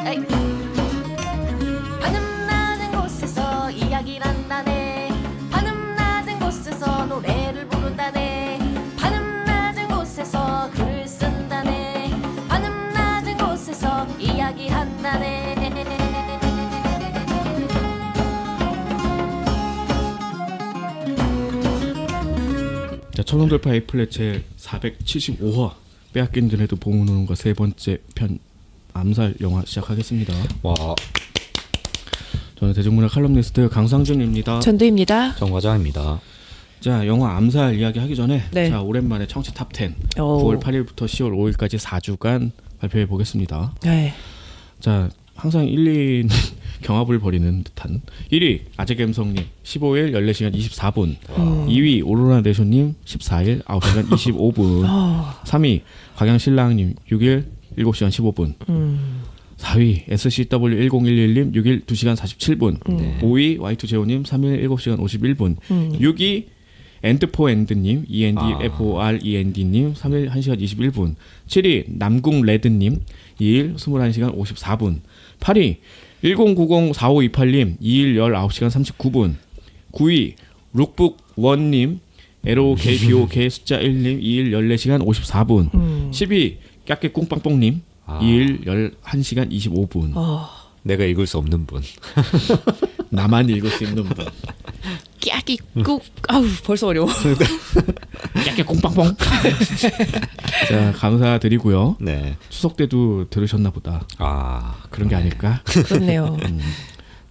에이. 하늘 낮은 곳에서 이야기를 한다네. 하늘 낮은 곳에서 노래를 부른다네. 하늘 낮은 곳에서 글을 쓴다네. 하늘 낮은 곳에서 이야기한다네. 자, 천원돌파 A플랫 제 475화 빼앗긴 드레드 보물노는과 세 번째 편 암살 영화 시작하겠습니다. 와, 저는 대중문화 칼럼니스트 강상준입니다. 전두입니다. 정과장입니다. 자, 영화 암살 이야기 하기 전에 네. 자, 오랜만에 청취 탑10 오. 9월 8일부터 10월 5일까지 4주간 발표해 보겠습니다. 네. 자, 항상 1, 2는 경합을 벌이는 듯한 1위 아재갬성님 15일 14시간 24분 2위 오로라 내쇼님 14일 9시간 25분 3위 광양신랑님 6일 7시간 15분 4위 SCW1011님 6일 2시간 47분 5위 Y2제오님 3일 7시간 51분 6위 엔드포엔드님 ENDFOREND님 3일 1시간 21분 7위 남궁레드님 2일 21시간 54분 8위 10904528님 2일 19시간 39분 9위 룩북원님 LOKBOK 숫자 1님 2일 14시간 54분 10위 까깨꿍빵뽕님 2일 11시간 25분 내가 읽을 수 없는 분. 나만 읽을 수 있는 분 깨기 꾹 아우 벌써 어려워. 까깨꿍빵뽕 자, 감사드리고요. 네. 추석 때도 들으셨나 보다. 아, 그런 게 아닐까? 그렇네요.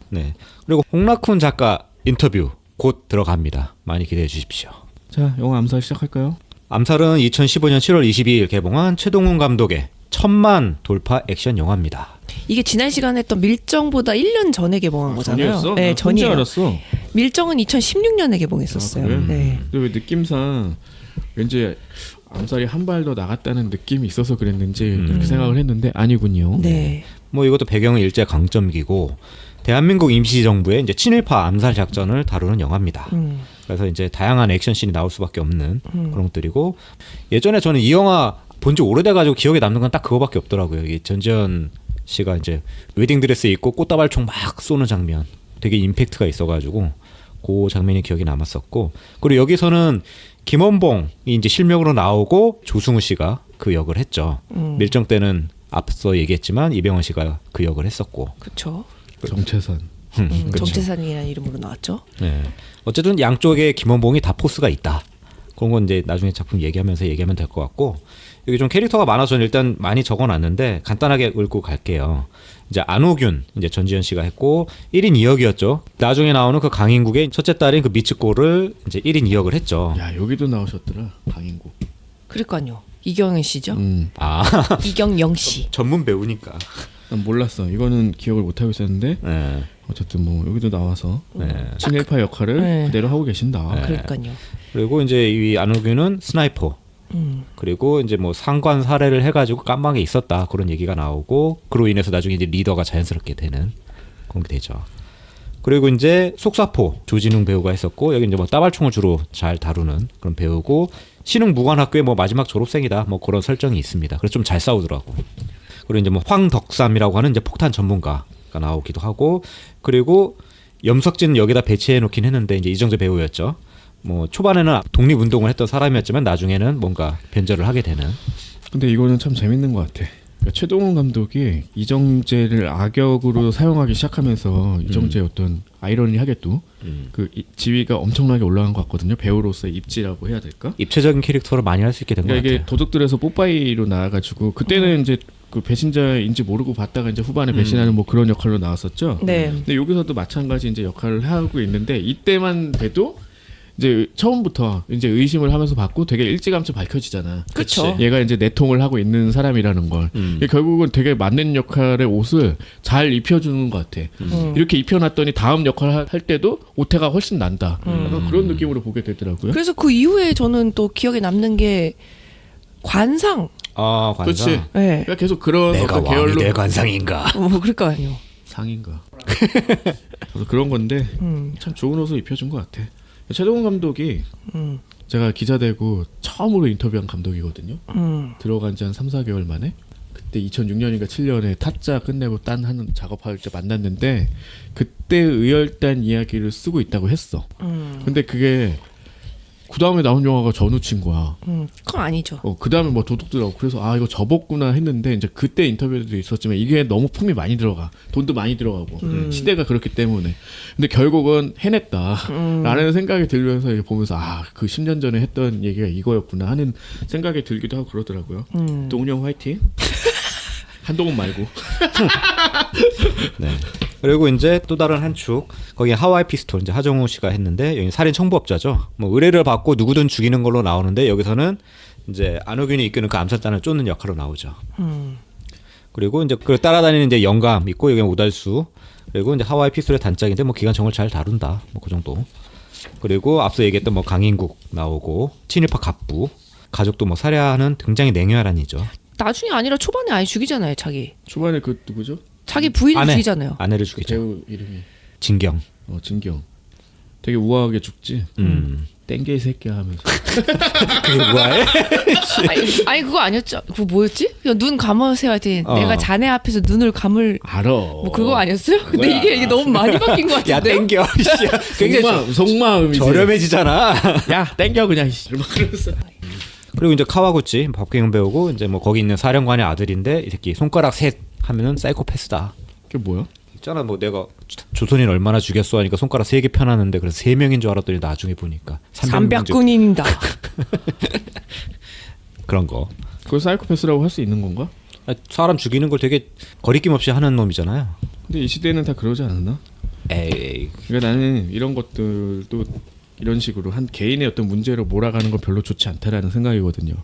네. 그리고 홍라쿤 작가 인터뷰 곧 들어갑니다. 많이 기대해 주십시오. 자, 영화 암살 시작할까요? 암살은 2015년 7월 22일 개봉한 최동훈 감독의 1000만 돌파 액션 영화입니다. 이게 지난 시간에 했던 밀정보다 1년 전에 개봉한 거잖아요. 전이었어? 네, 나 전이에요. 혼자 알았어. 밀정은 2016년에 개봉했었어요. 아, 그래? 네. 근데 왜 느낌상 왠지 암살이 한 발 더 나갔다는 느낌이 있어서 그랬는지 이렇게 생각을 했는데 아니군요. 네. 뭐 이것도 배경은 일제 강점기고 대한민국 임시정부의 이제 친일파 암살 작전을 다루는 영화입니다. 그래서 이제 다양한 액션씬이 나올 수밖에 없는 그런 것들이고 예전에 저는 이 영화 본 지 오래돼가지고 기억에 남는 건 딱 그거밖에 없더라고요. 이게 전지현 씨가 이제 웨딩드레스 입고 꽃다발총 막 쏘는 장면 되게 임팩트가 있어가지고 그 장면이 기억에 남았었고 그리고 여기서는 김원봉이 이제 실명으로 나오고 조승우 씨가 그 역을 했죠. 밀정 때는 앞서 얘기했지만 이병헌 씨가 그 역을 했었고 그렇죠. 정체선. 그렇죠. 정태산이라는 이름으로 나왔죠. 네. 어쨌든 양쪽에 김원봉이 다 포스가 있다. 그런 건 이제 나중에 작품 얘기하면 될 것 같고 여기 좀 캐릭터가 많아서 저는 일단 많이 적어놨는데 간단하게 읽고 갈게요. 이제 안호균 이제 전지현 씨가 했고 1인 2역이었죠. 나중에 나오는 그 강인국의 첫째 딸인 그 미츠코를 이제 1인 2역을 했죠. 야, 여기도 나오셨더라. 강인국. 그러니까요. 이경영 씨죠. 아 이경영 씨. 전문 배우니까. 난 몰랐어. 이거는 기억을 못 하고 있었는데 네. 어쨌든 뭐 여기도 나와서 네. 친일파 역할을 네. 그대로 하고 계신다. 그러니까요. 그리고 이제 이 안호균은 스나이퍼. 그리고 이제 뭐 상관 살해를 해가지고 깜방에 있었다 그런 얘기가 나오고 그로 인해서 나중에 이제 리더가 자연스럽게 되는 그런 게 되죠. 그리고 이제 속사포 조진웅 배우가 했었고 여기 이제 뭐 따발총을 주로 잘 다루는 그런 배우고 신흥 무관학교의 뭐 마지막 졸업생이다 뭐 그런 설정이 있습니다. 그래서 좀 잘 싸우더라고. 그리고 이제 뭐 황덕삼이라고 하는 이제 폭탄 전문가가 나오기도 하고 그리고 염석진은 여기다 배치해 놓긴 했는데 이제 이정재 배우였죠. 뭐 초반에는 독립운동을 했던 사람이었지만 나중에는 뭔가 변절을 하게 되는. 근데 이거는 참 재밌는 것 같아. 그러니까 최동훈 감독이 이정재를 악역으로 사용하기 시작하면서 이정재의 어떤 아이러니하게도 그 지위가 엄청나게 올라간 것 같거든요. 배우로서의 입지라고 해야 될까? 입체적인 캐릭터를 많이 할 수 있게 된 것 그러니까 이게 같아요. 도둑들에서 뽀빠이로 나와가지고 그때는 이제 그 배신자인지 모르고 봤다가 이제 후반에 배신하는 뭐 그런 역할로 나왔었죠. 네. 근데 여기서도 마찬가지 이제 역할을 하고 있는데 이때만 돼도 이제 처음부터 이제 의심을 하면서 봤고 되게 일찌감치 밝혀지잖아. 그쵸. 얘가 이제 내통을 하고 있는 사람이라는 걸. 이게 결국은 되게 맞는 역할의 옷을 잘 입혀주는 것 같아. 이렇게 입혀놨더니 다음 역할 할 때도 오태가 훨씬 난다. 약간 그런 느낌으로 보게 되더라고요. 그래서 그 이후에 저는 또 기억에 남는 게 관상. 아 관상. 그렇지. 네. 그러니까 계속 그런 내가 어떤 왕이 계열로 될 관상인가. 그러니까요. 상인가. 그래서 그런 건데 참 좋은 옷을 입혀준 것 같아. 최동훈 감독이 제가 기자 되고 처음으로 인터뷰한 감독이거든요. 들어간 지 한 3, 4개월 만에. 그때 2006년인가 7년에 타짜 끝내고 딴 하는 작업할 때 만났는데 그때 의열단 이야기를 쓰고 있다고 했어. 근데 그게 그 다음에 나온 영화가 전우친 거야. 그건 아니죠. 그 다음에 뭐 도둑들하고 그래서 아 이거 접었구나 했는데 이제 그때 인터뷰도 있었지만 이게 너무 품이 많이 들어가 돈도 많이 들어가고 시대가 그렇기 때문에 근데 결국은 해냈다라는 생각이 들면서 이게 보면서 아 그 10년 전에 했던 얘기가 이거였구나 하는 생각이 들기도 하고 그러더라고요. 동훈형 화이팅. 한동훈 말고. 네. 그리고 이제 또 다른 한 축 거기 하와이 피스톨 이제 하정우 씨가 했는데 여기 살인 청부업자죠. 뭐 의뢰를 받고 누구든 죽이는 걸로 나오는데 여기서는 이제 안호균이 이끄는 그 암살단을 쫓는 역할로 나오죠. 그리고 이제 그 따라다니는 이제 영감 있고 여기 오달수 그리고 이제 하와이 피스톨의 단짝인데 뭐 기관총을 잘 다룬다 뭐 그 정도. 그리고 앞서 얘기했던 뭐 강인국 나오고 친일파 갑부 가족도 뭐 살해하는 굉장히 냉혈한 이죠. 나중에 아니라 초반에 아예 죽이잖아요, 자기. 초반에 그 누구죠? 자기 부인을 죽이잖아요. 아내를 그 죽이죠. 배우 이름이 진경. 진경. 되게 우아하게 죽지. 땡겨 이 새끼야 하면서. 그게 뭐야? 아니 그거 아니었죠? 그거 뭐였지? 그냥 눈 감으세요 하여튼 내가 자네 앞에서 눈을 감을 알아. 뭐 그거 아니었어요? 근데 뭐야. 이게 너무 많이 바뀐 것 같은데. 야 땡겨. 굉장히 속마음이지. 저렴해지잖아. 야 땡겨 그냥. 막 그러면서. 그리고 이제 카와구치 박경영 배우고 이제 뭐 거기 있는 사령관의 아들인데 이 새끼 손가락 셋 하면은 사이코패스다. 그게 뭐야? 있잖아 뭐 내가 조선인 얼마나 죽였어 하니까 손가락 3개 펴놨는데 그래서 3명인 줄 알았더니 나중에 보니까 300군인이다. 그런 거. 그걸 사이코패스라고 할 수 있는 건가? 사람 죽이는 걸 되게 거리낌 없이 하는 놈이잖아요. 근데 이 시대는 다 그러지 않았나? 에이. 그러니까 나는 이런 것들도 이런 식으로 한 개인의 어떤 문제로 몰아가는 건 별로 좋지 않다라는 생각이거든요.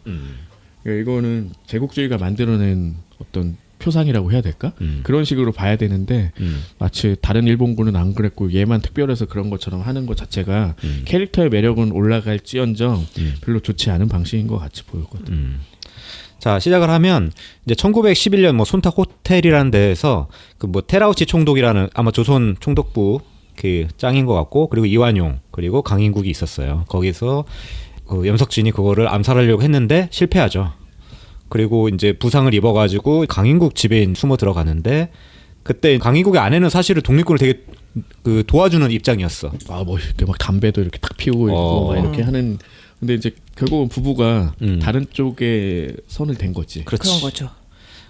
그러니까 이거는 제국주의가 만들어낸 어떤 표상이라고 해야 될까? 그런 식으로 봐야 되는데 마치 다른 일본군은 안 그랬고 얘만 특별해서 그런 것처럼 하는 것 자체가 캐릭터의 매력은 올라갈지언정 별로 좋지 않은 방식인 것 같이 보였거든. 자 시작을 하면 이제 1911년 뭐 손탁 호텔이라는 데에서 그 뭐 테라우치 총독이라는 아마 조선 총독부 그 짱인 것 같고 그리고 이완용 그리고 강인국이 있었어요. 거기서 그 염석진이 그거를 암살하려고 했는데 실패하죠. 그리고 이제 부상을 입어가지고 강인국 집에 숨어 들어가는데 그때 강인국의 아내는 사실은 독립군을 되게 그 도와주는 입장이었어. 아 뭐 이렇게 막 담배도 이렇게 딱 피우고 있고 막 이렇게 하는. 근데 이제 결국은 부부가 다른 쪽에 선을 댄 거지. 그렇지. 그런 거죠.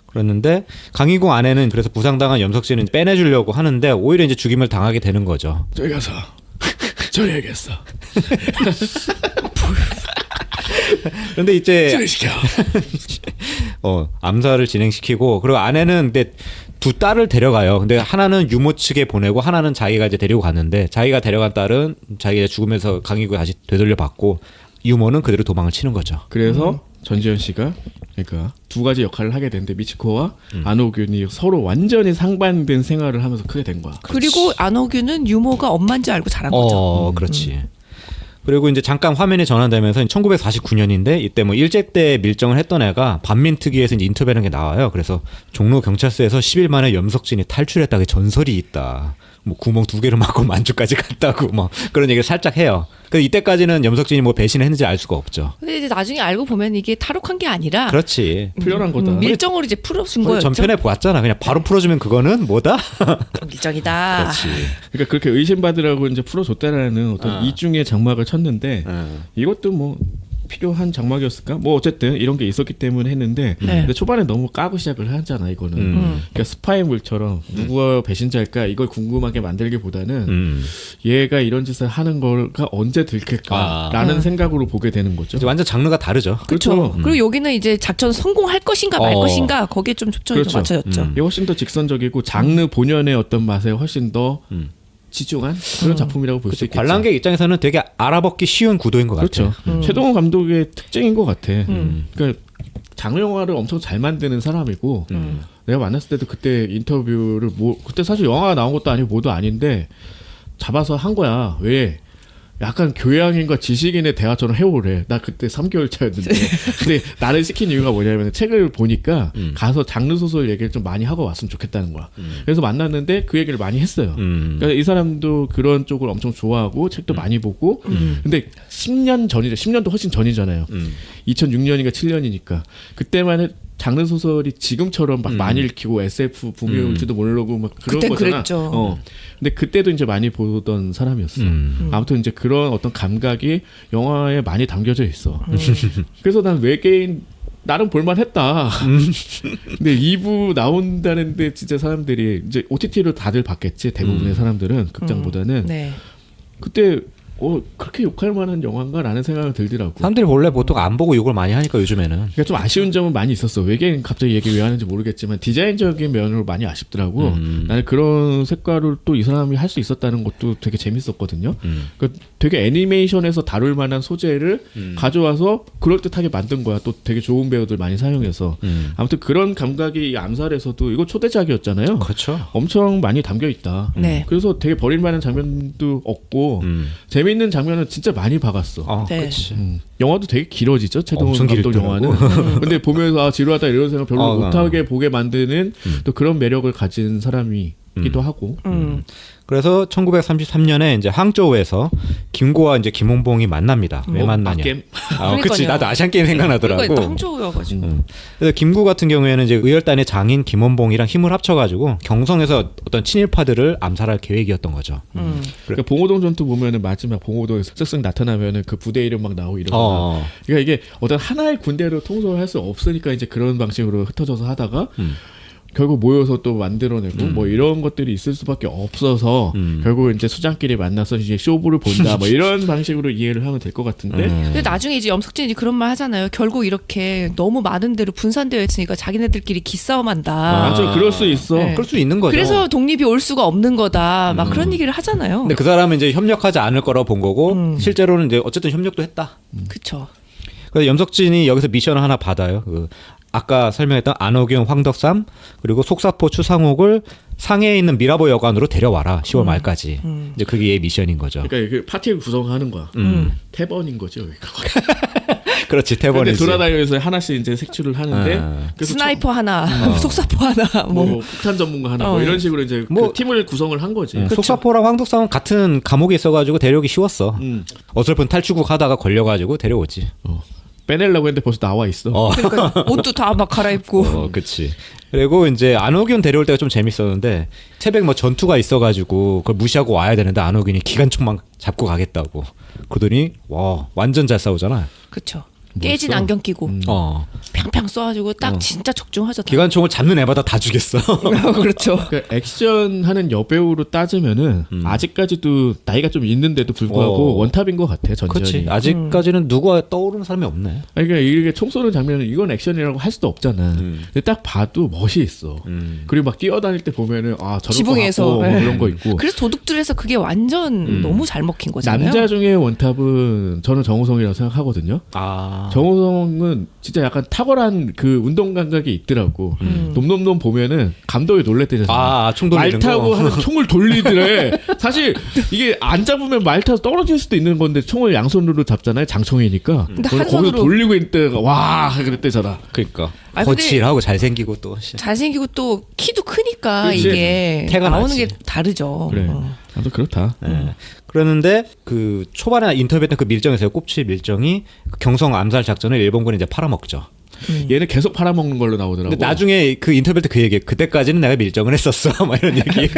그랬는데 강인국 아내는 그래서 부상당한 염석진은 빼내주려고 하는데 오히려 이제 죽임을 당하게 되는 거죠. 저기 가서 처리해야겠어. 그런데 이제 처리시켜. 암살을 진행시키고 그리고 아내는 근데 두 딸을 데려가요. 근데 하나는 유모 측에 보내고 하나는 자기가 이제 데리고 갔는데 자기가 데려간 딸은 자기가 죽으면서 강인국을 다시 되돌려 받고 유모는 그대로 도망을 치는 거죠. 그래서 전지현 씨가 그러니까 두 가지 역할을 하게 되는데 미치코와 안호균이 서로 완전히 상반된 생활을 하면서 크게 된 거야. 그리고 안호균은 유모가 엄마인지 알고 자란 거죠. 그렇지. 그리고 이제 잠깐 화면이 전환되면서 1949년인데 이때 뭐 일제 때 밀정을 했던 애가 반민특위에서 이제 인터뷰하는 게 나와요. 그래서 종로 경찰서에서 10일 만에 염석진이 탈출했다고 전설이 있다. 뭐 구멍 2개를 맞고 만주까지 갔다고 뭐 그런 얘기를 살짝 해요. 그 이때까지는 염석진이 뭐 배신했는지 알 수가 없죠. 근데 이제 나중에 알고 보면 이게 탈옥한 게 아니라 그렇지. 풀려난 거다. 밀정으로 이제 풀어준 거의 거였죠. 전편에 보았잖아. 그냥 바로 풀어주면 그거는 뭐다? 밀정이다. 그렇지. 그러니까 그렇게 의심받으라고 이제 풀어줬다라는 어떤 이중의 장막을 쳤는데 이것도 뭐 필요한 장막이었을까? 뭐 어쨌든 이런 게 있었기 때문에 했는데 근데 초반에 너무 까고 시작을 하잖아 이거는. 그러니까 스파이물처럼 누구가 배신자일까 이걸 궁금하게 만들기보다는 얘가 이런 짓을 하는 거가 언제 들킬까라는 생각으로 보게 되는 거죠. 이제 완전 장르가 다르죠. 그렇죠. 그리고 여기는 이제 작전 성공할 것인가 말 것인가 거기에 좀 초점이 좀 맞춰졌죠. 이게 훨씬 더 직선적이고 장르 본연의 어떤 맛에 훨씬 더 지중한 그런 작품이라고 볼 수 있겠죠. 관람객 입장에서는 되게 알아먹기 쉬운 구도인 것 그렇죠. 같아요. 최동원 감독의 특징인 것 같아. 그러니까 장르 영화를 엄청 잘 만드는 사람이고 내가 만났을 때도 그때 인터뷰를 그때 사실 영화가 나온 것도 아니고 뭐도 아닌데 잡아서 한 거야. 왜? 약간 교양인과 지식인의 대화처럼 해오래. 나 그때 3개월 차였는데. 근데 나를 시킨 이유가 뭐냐면 책을 보니까 가서 장르 소설 얘기를 좀 많이 하고 왔으면 좋겠다는 거야. 그래서 만났는데 그 얘기를 많이 했어요. 그러니까 이 사람도 그런 쪽을 엄청 좋아하고 책도 많이 보고. 근데 10년 전이죠. 10년도 훨씬 전이잖아요. 2006년인가 7년이니까. 그때만 장르 소설이 지금처럼 막 많이 읽히고 SF 붐이올지도 모르고 막 그런 그땐 거잖아. 그랬죠. 근데 그때도 이제 많이 보던 사람이었어. 아무튼 이제 그런 어떤 감각이 영화에 많이 담겨져 있어. 그래서 난 외계인 나름 볼만했다. 근데 2부 나온다는데 진짜 사람들이 이제 OTT로 다들 봤겠지. 대부분의 사람들은 극장보다는 네. 그때 그렇게 욕할 만한 영화인가라는 생각이 들더라고. 사람들이 원래 보통 안 보고 욕을 많이 하니까 요즘에는. 그러니까 좀 아쉬운 점은 많이 있었어. 외계인 갑자기 얘기 왜 하는지 모르겠지만 디자인적인 면으로 많이 아쉽더라고. 나는 그런 색깔을 또 이 사람이 할 수 있었다는 것도 되게 재밌었거든요. 그러니까 되게 애니메이션에서 다룰 만한 소재를 가져와서 그럴듯하게 만든 거야. 또 되게 좋은 배우들 많이 사용해서. 아무튼 그런 감각이 이 암살에서도 이거 초대작이었잖아요. 그렇죠. 엄청 많이 담겨 있다. 네. 그래서 되게 버릴 만한 장면도 없고 재밌는 장면은 진짜 많이 박았어. 네. 그렇지. 영화도 되게 길어지죠. 최동원 엄청 감독 길더라고. 영화는. 근데 보면서 지루하다 이런 생각 별로 어, 못하게 보게 만드는 또 그런 매력을 가진 사람이기도 하고. 그래서 1933년에 이제 항저우에서 김고와 이제 김홍봉이 만납니다. 왜 만나냐? 게임. 그치. 그러니까요. 나도 아시안 게임 생각나더라고. 그러니까 항저우여가지고. 그래서 김구 같은 경우에는 이제 의열단의 장인 김원봉이랑 힘을 합쳐가지고 경성에서 어떤 친일파들을 암살할 계획이었던 거죠. 그러니까 봉오동 전투 보면은 마지막 봉오동에서 쓱쓱 나타나면은 그 부대 이름 막 나오고 이러잖아. 그러니까 이게 어떤 하나의 군대로 통솔을 할 수 없으니까 이제 그런 방식으로 흩어져서 하다가 결국 모여서 또 만들어내고 뭐 이런 것들이 있을 수밖에 없어서 결국 이제 수장끼리 만나서 이제 쇼부를 본다 뭐 이런 방식으로 이해를 하면 될 것 같은데 근데 나중에 이제 염석진이 그런 말 하잖아요. 결국 이렇게 너무 많은 데로 분산되어 있으니까 자기네들끼리 기싸움한다. 맞아 그럴 수 있어. 네. 그럴 수 있는 거죠. 그래서 독립이 올 수가 없는 거다. 막 그런 얘기를 하잖아요. 근데 그 사람은 이제 협력하지 않을 거라고 본 거고 실제로는 이제 어쨌든 협력도 했다. 그쵸. 그래서 염석진이 여기서 미션을 하나 받아요. 아까 설명했던 안호균, 황덕삼 그리고 속사포 추상옥을 상해에 있는 미라보 여관으로 데려와라. 10월 말까지. 이제 그게 얘 미션인 거죠. 그러니까 이게 파티를 구성하는 거야. 태번인 거죠. 여기가. 그렇지. 근데 태번이지. 돌아다니면서 하나씩 이제 색출을 하는데 그래서 스나이퍼 하나, 속사포 하나, 뭐 폭탄 전문가 하나 뭐 이런 식으로 이제 뭐 그 팀을 구성을 한 거지. 속사포랑 황덕삼은 같은 감옥에 있어가지고 데려오기 쉬웠어. 어설픈 탈출국 하다가 걸려가지고 데려오지. 빼내려고 했는데 벌써 나와 있어. 그러니까 옷도 다 막 갈아입고. 그치. 그리고 이제 안호균 데려올 때가 좀 재밌었는데 새벽 뭐 전투가 있어가지고 그걸 무시하고 와야 되는데 안호균이 기관총만 잡고 가겠다고. 그러더니 와 완전 잘 싸우잖아. 그쵸. 깨진 안경 끼고 팡팡 쏴가지고 딱 진짜 적중하죠. 다. 기관총을 잡는 애마다 다 죽였어. 그렇죠. 그러니까 액션하는 여배우로 따지면은 아직까지도 나이가 좀 있는데도 불구하고 원탑인 것 같아 전지현이. 그렇지. 아직까지는 누가 떠오르는 사람이 없네. 아니, 그러니까 이게 총 쏘는 장면은 이건 액션이라고 할 수도 없잖아. 근데 딱 봐도 멋이 있어. 그리고 막 뛰어다닐 때 보면은 저런 지붕에서 거 같고 뭐 그런 거 있고. 그래서 도둑들에서 그게 완전 너무 잘 먹힌 거잖아요. 남자 중에 원탑은 저는 정우성이라고 생각하거든요. 정우성은 진짜 약간 탁월한 그 운동 감각이 있더라고. 놈놈놈 보면은 감독이 놀랬대잖아. 총 돌리는 말 타고 거. 하는 총을 돌리더래. 사실 이게 안 잡으면 말 타서 떨어질 수도 있는 건데 총을 양손으로 잡잖아요. 장총이니까. 근데 거기서 한 손으로- 돌리고 있다가 와 그랬대잖아. 그러니까 아니, 근데- 거칠하고 잘생기고 또. 잘생기고 또 키도 크니까 그치. 이게 태가 나오는 나지. 게 다르죠. 그래. 아무튼 그렇다. 그러는데 그 초반에 인터뷰했던 그 밀정에서요. 꼽치 밀정이 그 경성 암살 작전을 일본군이 이제 팔아먹죠. 얘는 계속 팔아먹는 걸로 나오더라고. 근데 나중에 그 인터뷰 때 그 얘기 그때까지는 내가 밀정을 했었어. 막 이런 얘기.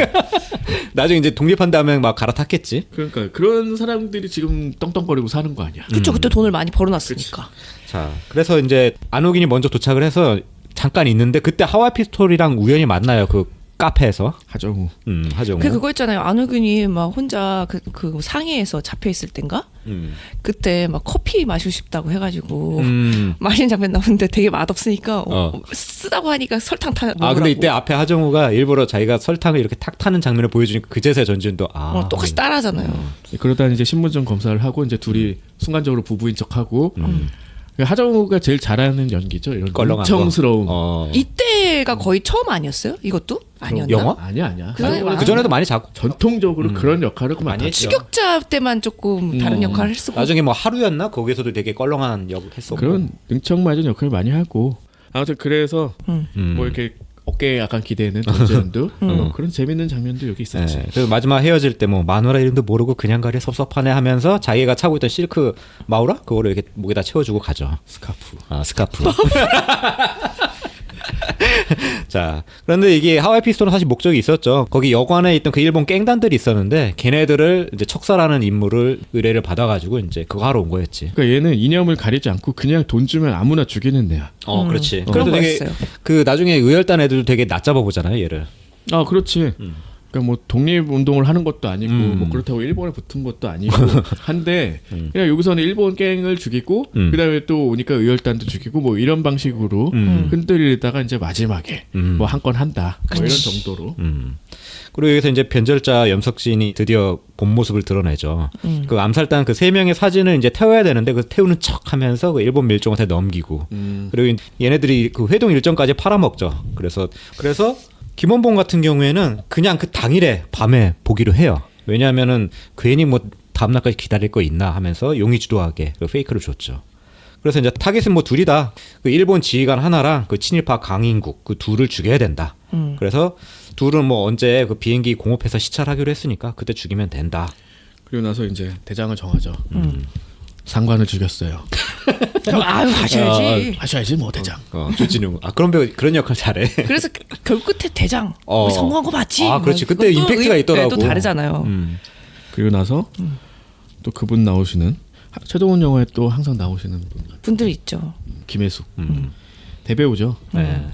나중에 이제 독립한 다음에 막 갈아탔겠지. 그러니까 그런 사람들이 지금 떵떵거리고 사는 거 아니야. 그쵸. 그때 돈을 많이 벌어놨으니까. 자, 그래서 이제 안호균이 먼저 도착을 해서 잠깐 있는데 그때 하와이 피스톨이랑 우연히 만나요. 그 카페에서. 하정우. 하정우. 그거 있잖아요. 안호균이 막 혼자 그 상해에서 잡혀 있을 땐가? 그때 막 커피 마시고 싶다고 해가지고 마시는 장면 나오는데 되게 맛없으니까 쓰다고 하니까 설탕 타 먹으라고. 근데 이때 앞에 하정우가 일부러 자기가 설탕을 이렇게 탁 타는 장면을 보여주니까 그제서야 전지현도 똑같이 따라하잖아요. 그러다 이제 신분증 검사를 하고 이제 둘이 순간적으로 부부인 척하고. 하정우가 제일 잘하는 연기죠. 이런 껄렁한 청스러움. 이때가 거의 처음 아니었어요? 이것도? 아니었나? 영화? 아니야. 그 전에도 많이 자고. 전통적으로 그런 역할을 많이 했죠. 추격자 때만 조금 다른 역할을 했었고. 나중에 뭐 하루였나 거기서도 되게 껄렁한 역 했었고. 그런 능청맞은 역할을 많이 하고. 아무튼 그래서 뭐 이렇게 어깨에 약간 기대는 전지현도 그런 재밌는 장면도 여기 있었지. 네. 그래서 마지막 헤어질 때 뭐 마누라 이름도 모르고 그냥 가리 섭섭하네 하면서 자기가 차고 있던 실크 마우라 그거를 이렇게 목에다 채워주고 가죠. 스카프. 스카프. 자, 그런데 이게 하와이 피스톨은 사실 목적이 있었죠. 거기 여관에 있던 그 일본 깽단들이 있었는데 걔네들을 이제 척살하는 임무를 의뢰를 받아가지고 이제 그거 하러 온 거였지. 그러니까 얘는 이념을 가리지 않고 그냥 돈 주면 아무나 죽이는 애야. 그렇지. 그런 그래서 되게 거였어요. 그 나중에 의열단 애들도 되게 낮잡아 보잖아요, 얘를. 아 그렇지. 그러니까 뭐 독립 운동을 하는 것도 아니고 뭐 그렇다고 일본에 붙은 것도 아니고 한데 그냥 여기서는 일본 갱을 죽이고 그다음에 또 오니까 의열단도 죽이고 뭐 이런 방식으로 흔들리다가 이제 마지막에 뭐 한 건 한다 뭐 이런 정도로. 그리고 여기서 이제 변절자 염석진이 드디어 본 모습을 드러내죠. 그 암살단 그 3명의 사진을 이제 태워야 되는데 그 태우는 척하면서 그 일본 밀종한테 넘기고 그리고 얘네들이 그 회동 일정까지 팔아먹죠. 그래서 김원봉 같은 경우에는 그냥 그 당일에 밤에 보기로 해요. 왜냐하면은 괜히 뭐 다음날까지 기다릴 거 있나 하면서 용의 주도하게 그 페이크를 줬죠. 그래서 이제 타겟은 뭐 둘이다. 그 일본 지휘관 하나랑 그 친일파 강인국 그 둘을 죽여야 된다. 그래서 둘은 뭐 언제 그 비행기 공업해서 시찰하기로 했으니까 그때 죽이면 된다. 그리고 나서 이제 대장을 정하죠. 상관을 죽였어요. 아유 하셔야지. 하셔야지 뭐 대장. 조진웅. 아 그런 배우 그런 역할 잘해. 그래서 결국 끝에 대장 우리 성공한 거 맞지? 아, 그렇지. 그때 그것도 임팩트가 있더라고. 또 다르잖아요. 그리고 나서 또 그분 나오시는 최동원 영화에 또 항상 나오시는 분들 있죠. 김혜숙 대배우죠. 네.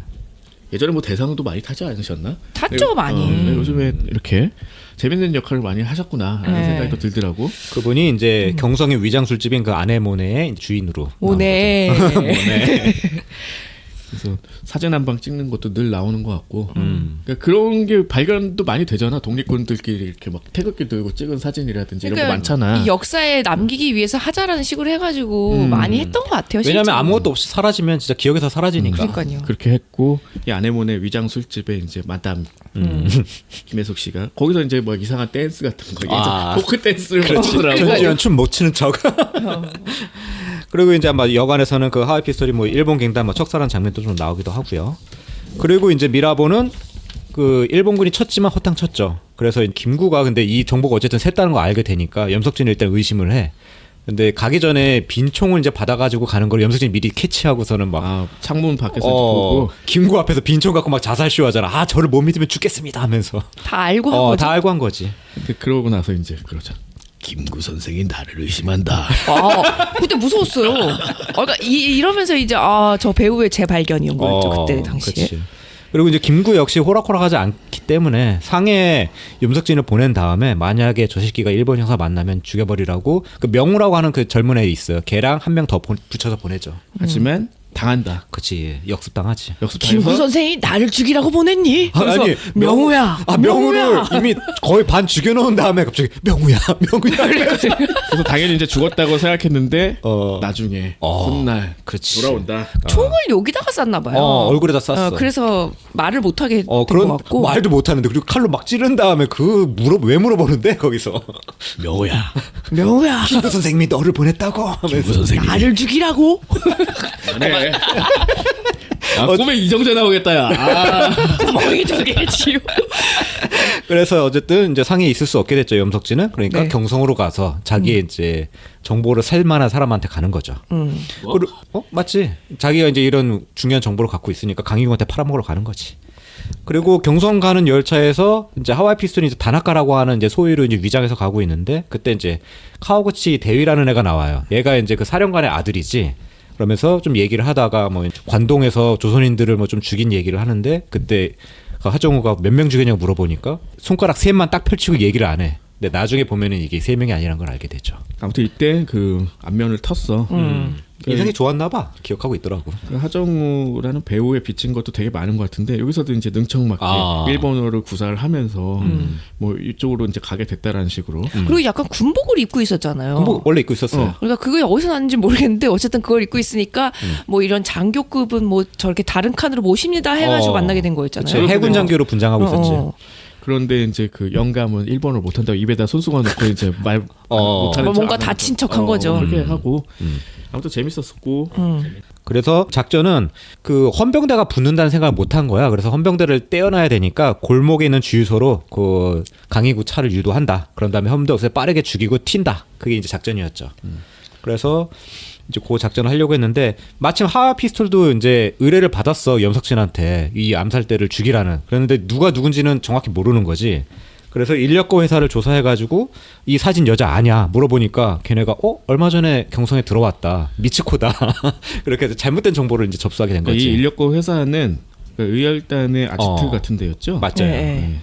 예전에 뭐 대상도 많이 타지 않으셨나? 탔죠 많이. 요즘에 이렇게 재밌는 역할을 많이 하셨구나라는 네. 생각이 또 들더라고. 그분이 이제 경성의 위장술집인 그 아네모네의 주인으로. 오네. 모네. 그래서 사진 한 방 찍는 것도 늘 나오는 것 같고 그러니까 그런 게 발견도 많이 되잖아. 독립군들끼리 이렇게 막 태극기 들고 찍은 사진이라든지 이런 거 많잖아. 이 역사에 남기기 위해서 하자라는 식으로 해가지고 많이 했던 것 같아요. 왜냐하면 실제로. 아무것도 없이 사라지면 진짜 기억에서 사라지니까. 그러니까요. 그렇게 했고 이 아내모네 위장 술집에 이제 마담 김혜숙 씨가 거기서 이제 뭐 이상한 댄스 같은 거 아. 포크 댄스를 그렇지. 하더라고. 전지현 춤 못 추는 척. 그리고 이제 아마 여관에서는 그 하와이 피스톨이 뭐 일본 갱단 뭐 척살한 장면도 좀 나오기도 하고요. 그리고 이제 미라보는 그 일본군이 쳤지만 허탕 쳤죠. 그래서 김구가 근데 이 정보가 어쨌든 샜다는 거 알게 되니까 염석진을 일단 의심을 해. 근데 가기 전에 빈 총을 이제 받아가지고 가는 걸 염석진이 미리 캐치하고서는 막 창문 밖에서 보고 김구 앞에서 빈 총 갖고 막 자살쇼 하잖아. 아 저를 못 믿으면 죽겠습니다 하면서. 다 알고 한 거죠. 다 알고 한 거지. 근데 그러고 나서 이제 그러잖아. 김구 선생이 나를 의심한다. 그때 무서웠어요. 그러니까 이러면서 이제 저 배우의 재발견이온 거였죠 그때 당시에. 그치. 그리고 이제 김구 역시 호락호락하지 않기 때문에 상해 염석진을 보낸 다음에 만약에 저 새끼가 일본 형사 만나면 죽여버리라고 그 명우라고 하는 그 젊은 애 있어요. 걔랑 한 명 더 붙여서 보내죠. 하지만 당한다. 그치 역습당하지. 김구 선생이 나를 죽이라고 보냈니? 그래서 아니 명우야. 명우를 이미 거의 반 죽여놓은 다음에 갑자기 명우야. 그래서 당연히 이제 죽었다고 생각했는데 나중에 훗날 그치. 돌아온다. 총을 여기다가 쐈나 봐요. 얼굴에다 쐈어. 그래서 말을 못하게 된 것 그런 같고. 말도 못하는데 그리고 칼로 막 찌른 다음에 왜 물어보는데 거기서 명호야. 명우야. 김구 선생님이 너를 보냈다고 하면서 선생님. 나를 죽이라고? 네. 꿈에 이정재 나오겠다 야. 구멍이 두 개지요. 그래서 어쨌든 이제 상해에 있을 수 없게 됐죠 염석진은. 그러니까 네. 경성으로 가서 자기의 이제 정보를 살 만한 사람한테 가는 거죠. 맞지. 자기가 이제 이런 중요한 정보를 갖고 있으니까 강희국한테 팔아먹으러 가는 거지. 그리고 경성 가는 열차에서 이제 하와이 피스톨이 이제 다나카라고 하는 이제 소위로 이제 위장해서 가고 있는데 그때 이제 카와구치 대위라는 애가 나와요. 얘가 이제 그 사령관의 아들이지. 그러면서 좀 얘기를 하다가 뭐 관동에서 조선인들을 뭐 좀 죽인 얘기를 하는데 그때 하정우가 몇 명 죽였냐고 물어보니까 손가락 셋만 딱 펼치고 얘기를 안 해. 근데 나중에 보면은 이게 3명이 아니라는 걸 알게 되죠. 아무튼 이때 그 안면을 텄어. 인상이 좋았나 봐. 기억하고 있더라고. 그 하정우라는 배우에 비친 것도 되게 많은 것 같은데 여기서도 이제 능청맞게 일본어를 구사를 하면서 뭐 이쪽으로 이제 가게 됐다라는 식으로. 그리고 약간 군복을 입고 있었잖아요. 군복 원래 입고 있었어요. 그러니까 그게 어디서 났는지 모르겠는데 어쨌든 그걸 입고 있으니까 뭐 이런 장교급은 뭐 저렇게 다른 칸으로 모십니다 해가지고 만나게 된 거였잖아요. 그치, 해군 장교로 분장하고 있었지. 그런데 이제 그 영감은 일본어를 못한다고 입에다 손수건 넣고 이제 말 못하는 뭔가 다친 척한 거죠. 그렇게 하고 아무튼 재밌었었고. 그래서 작전은 그 헌병대가 붙는다는 생각을 못한 거야. 그래서 헌병대를 떼어놔야 되니까 골목에 있는 주유소로 그 강희구 차를 유도한다. 그런 다음에 헌병대 빠르게 죽이고 튄다. 그게 이제 작전이었죠. 그래서 이제 그 작전을 하려고 했는데 마침 하와 피스톨도 이제 의뢰를 받았어 염석진한테 이 암살대를 죽이라는. 그랬는데 누가 누군지는 정확히 모르는 거지. 그래서 인력거 회사를 조사해가지고 이 사진 여자 아냐 물어보니까 걔네가 얼마 전에 경성에 들어왔다 미츠코다 그렇게 해서 잘못된 정보를 이제 접수하게 된 거지. 이 인력거 회사는 그 의열단의 아지트 같은 데였죠. 맞아요. 네.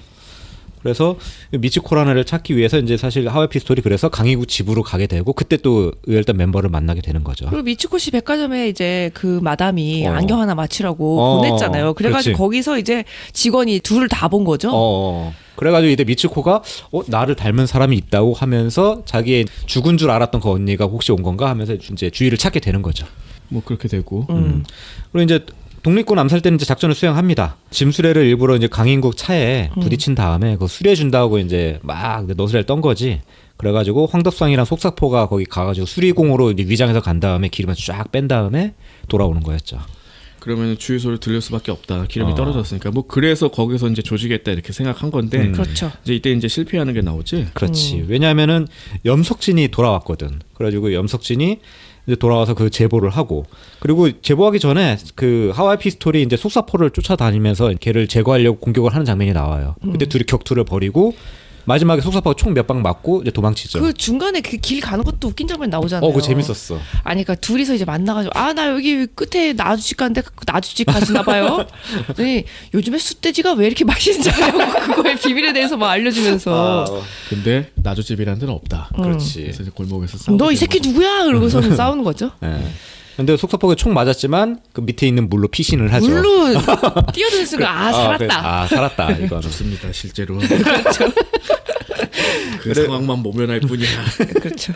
그래서 미츠코라는 애를 찾기 위해서 이제 사실 하와이 피스톨이 그래서 강희구 집으로 가게 되고 그때 또 의열단 멤버를 만나게 되는 거죠. 그리고 미츠코시 백화점에 이제 그 마담이 안경 하나 맞추라고 보냈잖아요. 그래가지고 그렇지. 거기서 이제 직원이 둘을 다 본 거죠. 그래가지고 이때 미츠코가 나를 닮은 사람이 있다고 하면서 자기의 죽은 줄 알았던 그 언니가 혹시 온 건가 하면서 이제 주위를 찾게 되는 거죠. 뭐 그렇게 되고. 그리고 이제 독립군 암살 때는 이제 작전을 수행합니다. 짐수레를 일부러 이제 강인국 차에 부딪힌 다음에 그거 수리해 준다고 이제 막 너스레를 떤 거지. 그래가지고 황덕상이랑 속사포가 거기 가가지고 수리공으로 이제 위장해서 간 다음에 기름을 쫙 뺀 다음에 돌아오는 거였죠. 그러면 주유소를 들릴 수밖에 없다. 기름이 떨어졌으니까 뭐 그래서 거기서 이제 조지겠다 이렇게 생각한 건데. 그렇죠. 이제 이때 이제 실패하는 게 나오지. 그렇지. 왜냐하면은 염석진이 돌아왔거든. 그래가지고 염석진이 이제 돌아와서 그 제보를 하고 그리고 제보하기 전에 그 하와이 피스톨이 이제 속사포를 쫓아다니면서 걔를 제거하려고 공격을 하는 장면이 나와요. 그때 둘이 격투를 벌이고 마지막에 속사포가 총 몇 방 맞고 이제 도망치죠. 그 중간에 그 길 가는 것도 웃긴 장면 나오잖아요. 그거 재밌었어. 아니 그러니까 둘이서 이제 만나가지고 나 여기 끝에 나주집 가는데 나주집 가시나 봐요. 네, 요즘에 숫돼지가 왜 이렇게 맛있는지 알고 그거의 비밀에 대해서 막 알려주면서 근데 나주집이라는 데는 없다. 그렇지. 그래서 이제 골목에서 싸우고. 너 이 새끼 누구야? 그러고서는 싸우는 거죠. 네. 근데 속사포가 총 맞았지만 그 밑에 있는 물로 피신을 하죠. 물론 뛰어드는 순간 살았다. 살았다. 이거는. 좋습니다. 실제로. 그렇죠. 그 상황만 모면할 뿐이야. 그렇죠.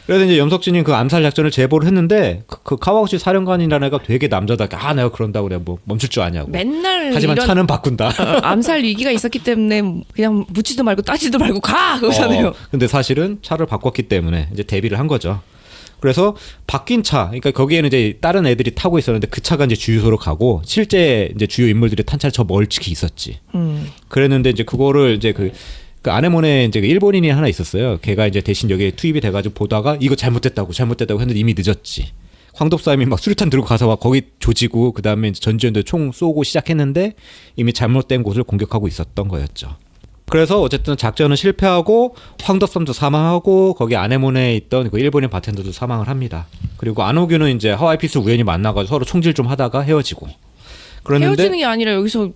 그래서 이제 염석진이 그 암살 작전을 제보를 했는데 그 카와구치 사령관이라는 애가 되게 남자답게 내가 그런다고 내가 뭐 멈출 줄 아냐고. 맨날 하지만 이런 차는 바꾼다. 암살 위기가 있었기 때문에 그냥 묻지도 말고 따지도 말고 가 그러잖아요. 근데 사실은 차를 바꿨기 때문에 이제 대비를 한 거죠. 그래서 바뀐 차, 그러니까 거기에는 이제 다른 애들이 타고 있었는데 그 차가 이제 주유소로 가고 실제 이제 주요 인물들이 탄 차는 저 멀찍이 있었지. 그랬는데 이제 그거를 이제 그 아네몬에 이제 그 일본인이 하나 있었어요. 걔가 이제 대신 여기에 투입이 돼가지고 보다가 이거 잘못됐다고 했는데 이미 늦었지. 황덕사님이 막 수류탄 들고 가서 막 거기 조지고 그 다음에 이제 전지현도 총 쏘고 시작했는데 이미 잘못된 곳을 공격하고 있었던 거였죠. 그래서 어쨌든 작전은 실패하고 황덕삼도 사망하고 거기 아네몬에 있던 그 일본인 바텐더도 사망을 합니다. 그리고 안호규는 이제 하와이 피스를 우연히 만나가지고 서로 총질 좀 하다가 헤어지고. 그랬는데 헤어지는 게 아니라 여기서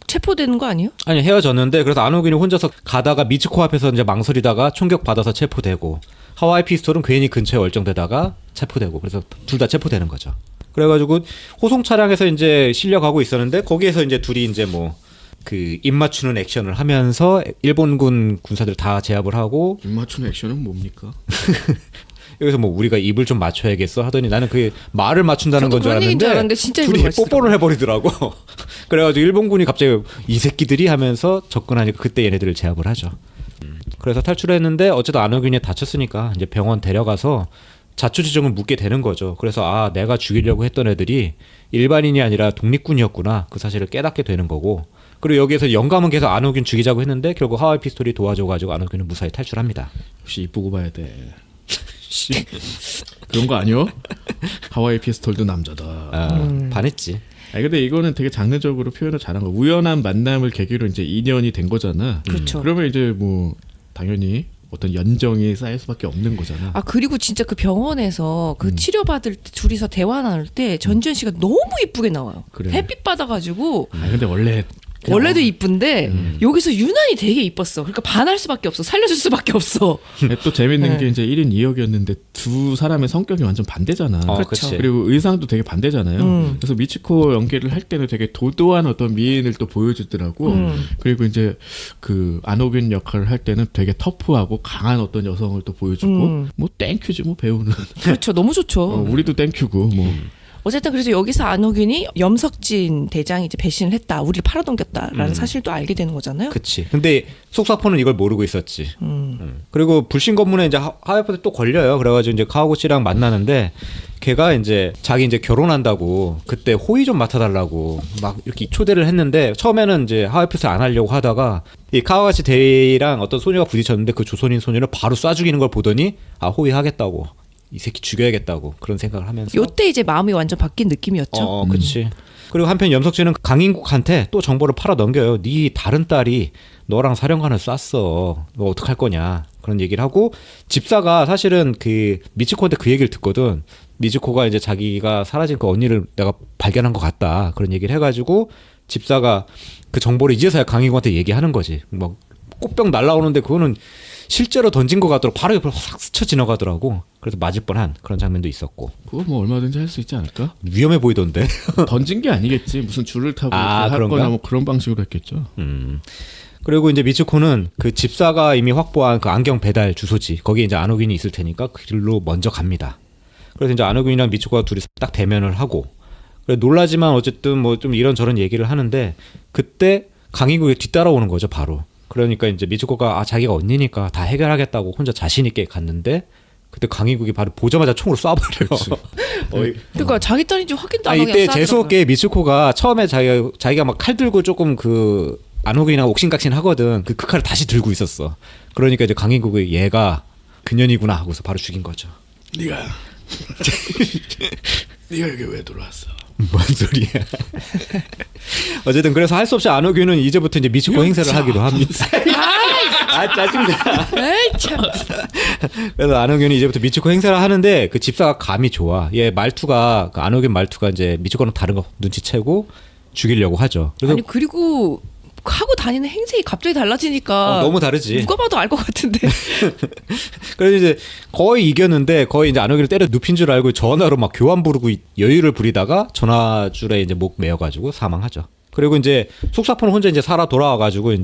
체포되는 거 아니에요? 아니 헤어졌는데 그래서 안호균이 혼자서 가다가 미츠코 앞에서 이제 망설이다가 총격 받아서 체포되고 하와이 피스톨은 괜히 근처에 얼쩡대다가 체포되고 그래서 둘 다 체포되는 거죠. 그래가지고 호송 차량에서 이제 실려가고 있었는데 거기에서 이제 둘이 이제 뭐 그 입맞추는 액션을 하면서 일본군 군사들 다 제압을 하고 입맞추는 액션은 뭡니까? 여기서 뭐 우리가 입을 좀 맞춰야겠어 하더니 나는 그게 말을 맞춘다는 건 줄 그런 얘기인 줄 알았는데 알았는데 진짜 둘이 입을 뽀뽀를 해버리더라고. 그래가지고 일본군이 갑자기 이 새끼들이 하면서 접근하니까 그때 얘네들을 제압을 하죠. 그래서 탈출했는데 어쨌든 안호균이 다쳤으니까 이제 병원 데려가서 자초지종을 묻게 되는 거죠. 그래서 내가 죽이려고 했던 애들이 일반인이 아니라 독립군이었구나 그 사실을 깨닫게 되는 거고. 그리고 여기에서 영감은 계속 안호균 죽이자고 했는데 결국 하와이 피스톨이 도와줘가지고 안호균은 무사히 탈출합니다. 역시 이쁘고 봐야 돼. 그런 거 아니요? 하와이 피스톨도 남자다. 반했지. 근데 이거는 되게 장르적으로 표현을 잘한 거. 우연한 만남을 계기로 이제 인연이 된 거잖아. 그렇죠. 그러면 이제 뭐 당연히 어떤 연정이 쌓일 수밖에 없는 거잖아. 그리고 진짜 그 병원에서 그 치료받을 때 둘이서 대화 나눌 때 전지현 씨가 너무 이쁘게 나와요. 그래. 햇빛 받아가지고 근데 원래도 이쁜데 여기서 유난히 되게 이뻤어. 그러니까 반할 수밖에 없어. 살려줄 수밖에 없어. 또 재밌는 게 이제 1인 2역이었는데 두 사람의 성격이 완전 반대잖아. 그렇지. 그리고 의상도 되게 반대잖아요. 그래서 미치코 연기를 할 때는 되게 도도한 어떤 미인을 또 보여주더라고. 그리고 이제 그 안호균 역할을 할 때는 되게 터프하고 강한 어떤 여성을 또 보여주고 뭐 땡큐지 뭐 배우는. 그렇죠. 너무 좋죠. 우리도 땡큐고 뭐. 어쨌든 그래서 여기서 안호균이 염석진 대장이 이제 배신을 했다. 우리를 팔아넘겼다라는 사실도 알게 되는 거잖아요. 그치. 근데 속사포는 이걸 모르고 있었지. 그리고 불신 검문에 이제 하와이포트 또 걸려요. 그래가지고 이제 카와구치랑 만나는데 걔가 이제 자기 이제 결혼한다고 그때 호의 좀 맡아달라고 막 이렇게 초대를 했는데 처음에는 이제 하와이포트 안 하려고 하다가 이 카와구치 대위랑 어떤 소녀가 부딪혔는데 그 조선인 소녀를 바로 쏴 죽이는 걸 보더니 호의하겠다고. 이 새끼 죽여야겠다고 그런 생각을 하면서 요때 이제 마음이 완전 바뀐 느낌이었죠. 그렇지. 그리고 한편 염석진은 강인국한테 또 정보를 팔아 넘겨요. 네 다른 딸이 너랑 사령관을 쐈어. 너 어떡할 거냐. 그런 얘기를 하고 집사가 사실은 그 미츠코한테 그 얘기를 듣거든. 미츠코가 이제 자기가 사라진 그 언니를 내가 발견한 것 같다. 그런 얘기를 해가지고 집사가 그 정보를 이제서야 강인국한테 얘기하는 거지. 뭐 꽃병 날라오는데 그거는 실제로 던진 것 같더라고. 바로 옆으로 확 스쳐 지나가더라고. 그래서 맞을 뻔한 그런 장면도 있었고. 그거 뭐 얼마든지 할 수 있지 않을까? 위험해 보이던데. 던진 게 아니겠지. 무슨 줄을 타고 아, 할 그런가? 거나 뭐 그런 방식으로 했겠죠. 그리고 이제 미츠코는 그 집사가 이미 확보한 그 안경 배달 주소지 거기에 이제 안호균이 있을 테니까 그 길로 먼저 갑니다. 그래서 이제 안호균이랑 미츠코가 둘이 딱 대면을 하고 그래 놀라지만 어쨌든 뭐 좀 이런저런 얘기를 하는데 그때 강인국이 뒤따라오는 거죠 바로. 그러니까 이제 미츠코가 자기가 언니니까 다 해결하겠다고 혼자 자신 있게 갔는데 그때 강인국이 바로 보자마자 총으로 쏴버려. 그러니까 자기 딸인지 확인도 안 하고 이때 그냥 재수없게 미츠코가 처음에 자기가 막 칼 들고 조금 그 안호균이랑 옥신각신 하거든. 그 칼을 다시 들고 있었어. 그러니까 이제 강인국이 얘가 그년이구나 하고서 바로 죽인 거죠. 네가 여기 왜 들어왔어? 뭔 소리야? 어쨌든 그래서 할 수 없이 안호균은 이제부터 이제 미츠코 행세를 하기로 합니다. 짜증나. 에이 참. 그래서 안호균이 이제부터 미츠코 행세를 하는데 그 집사가 감이 좋아. 얘 말투가 그 안호균 말투가 이제 미츠코랑 다른 거 눈치채고 죽이려고 하죠. 그래서 아니 그리고 하고 다니는 행색이 갑자기 달라지니까 너무 다르지. 누가 봐도 알 것 같은데. 그래서 이제 거의 이겼는데 거의 이제 안호균을 때려 눕힌 줄 알고 전화로 막 교환 부르고 여유를 부리다가 전화줄에 이제 목 매어가지고 사망하죠. 그리고 이제 속사포는 혼자 이제 살아 돌아와가지고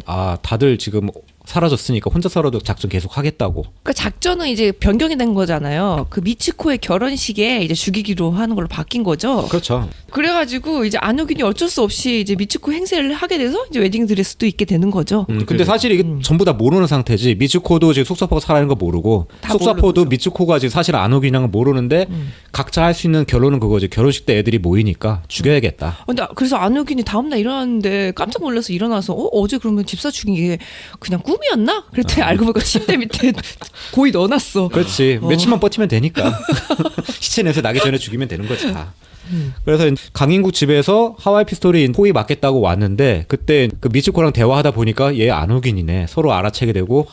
다들 지금 사라졌으니까 혼자서라도 작전 계속 하겠다고. 그러니까 작전은 이제 변경이 된 거잖아요. 그 미츠코의 결혼식에 이제 죽이기로 하는 걸로 바뀐 거죠. 그렇죠. 그래가지고 이제 안효균이 어쩔 수 없이 이제 미츠코 행세를 하게 돼서 이제 웨딩 드레스도 입게 되는 거죠. 근데 사실 이게 전부 다 모르는 상태지. 미츠코도 지금 속사포가 살아있는 거 모르고 다 속사포도 모르죠. 미츠코가 지금 사실 안호균이랑은 모르는데 각자 할 수 있는 결론은 그거지. 결혼식 때 애들이 모이니까 죽여야겠다. 근데 그래서 안효균이 다음날 일어났는데 깜짝 놀라서 일어나서 어제 그러면 집사 죽인 게 그냥 꿈이었나? 그랬더니 알고 보니까 침대 밑에 고이 넣어놨어. 그렇지. 며칠만 버티면 되니까. 시체 냄새 나기 전에 죽이면 되는 거지 다. 그래서 강인국 집에서 하와이 피스톨이 호의 맞겠다고 왔는데 그때 그 미츠코랑 대화하다 보니까 얘 안호균이네. 서로 알아채게 되고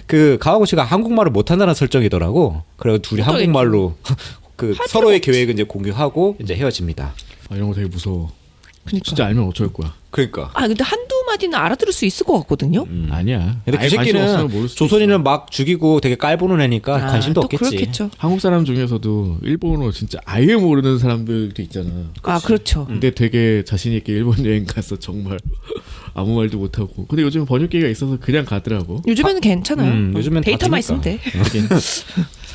그 가와구치가 한국말을 못한다는 설정이더라고. 그래서 둘이 어쩌겠지. 한국말로 그 서로의 계획을 이제 공유하고 이제 헤어집니다. 이런 거 되게 무서워. 그러니까. 진짜 알면 어쩔 거야. 그러니까. 근데 한두 마디는 알아들을 수 있을 것 같거든요. 아니야. 근데 그 아예 관심 없으면 새끼는 모를 수도 조선인을 있어. 막 죽이고 되게 깔보는 애니까 관심도 또 없겠지. 그렇겠죠. 한국 사람 중에서도 일본어 진짜 아예 모르는 사람들도 있잖아. 아 그렇죠. 근데 되게 자신 있게 일본 여행 가서 정말 아무 말도 못 하고. 근데 요즘 번역기가 있어서 그냥 가더라고. 요즘에는 괜찮아요. 요즘엔 다 데이터만 되니까. 있으면 돼. 하긴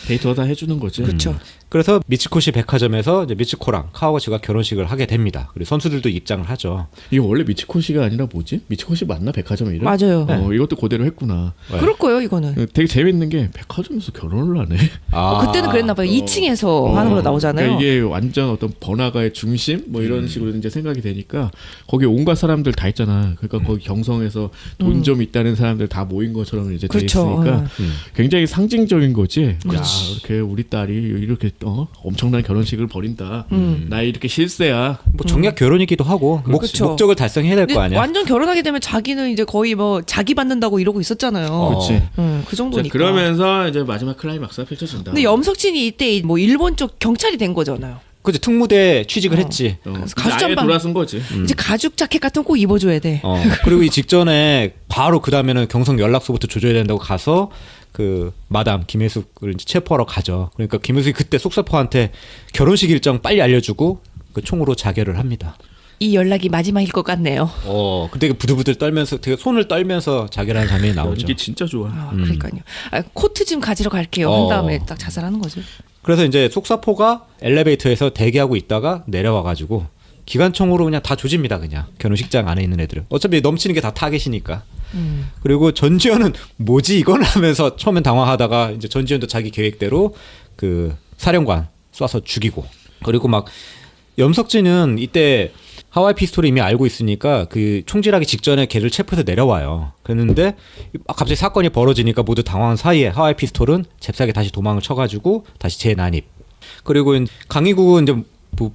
데이터 다 해주는 거지. 그렇죠. 그래서 미츠코시 백화점에서 이제 미츠코랑 카와구치가 결혼식을 하게 됩니다. 그리고 선수들도 입장을 하죠. 이게 원래 미츠코시가 아니라 뭐지? 미츠코시 맞나? 백화점 이름? 맞아요. 이것도 그대로 했구나. 그럴 거예요 이거는. 되게 재밌는 게 백화점에서 결혼을 하네. 그때는 그랬나 봐요. 2층에서 하는 걸로 나오잖아요. 그러니까 이게 완전 어떤 번화가의 중심 뭐 이런 식으로 이제 생각이 되니까 거기 온갖 사람들 다 있잖아. 그러니까 거기 경성에서 돈 좀 있다는 사람들 다 모인 것처럼 이제 돼 그렇죠. 있으니까 굉장히 상징적인 거지. 야, 이렇게 우리 딸이 이렇게 엄청난 결혼식을 벌인다. 나 이렇게 실세야. 뭐 정략 결혼이기도 하고 그렇죠. 목적을 달성해야 될 근데 거 아니야. 완전 결혼하게 되면 자기는 이제 거의 뭐 자기 받는다고 이러고 있었잖아요. 그렇지. 그 정도니까. 그러면서 이제 마지막 클라이막스가 펼쳐진다. 근데 염석진이 이때 뭐 일본 쪽 경찰이 된 거잖아요. 그치 특무대 취직을 했지. 그래서 아예 가죽장방 돌아선 거지. 이제 가죽 자켓 같은 거 꼭 입어줘야 돼. 그리고 이 직전에 바로 그 다음에는 경성 연락소부터 조져야 된다고 가서 그 마담 김혜숙을 이제 체포하러 가죠. 그러니까 김혜숙이 그때 속사포한테 결혼식 일정 빨리 알려주고 그 총으로 자결을 합니다. 이 연락이 마지막일 것 같네요. 그때 부들부들 떨면서 되게 손을 떨면서 자결하는 장면이 나오죠. 이게 진짜 좋아. 그러니까요. 코트 좀 가지러 갈게요. 한 다음에 딱 자살하는 거죠. 그래서 이제 속사포가 엘리베이터에서 대기하고 있다가 내려와가지고 기관총으로 그냥 다 조집니다. 그냥 결혼식장 안에 있는 애들은 어차피 넘치는 게 다 타겟이니까. 그리고 전지현은 뭐지 이건 하면서 처음엔 당황하다가 이제 전지현도 자기 계획대로 그 사령관 쏴서 죽이고. 그리고 막 염석진은 이때 하와이 피스톨을 이미 알고 있으니까 그 총질하기 직전에 걔를 체포해서 내려와요. 그랬는데 갑자기 사건이 벌어지니까 모두 당황한 사이에 하와이 피스톨은 잽싸게 다시 도망을 쳐가지고 다시 재난입. 그리고 강희국은 이제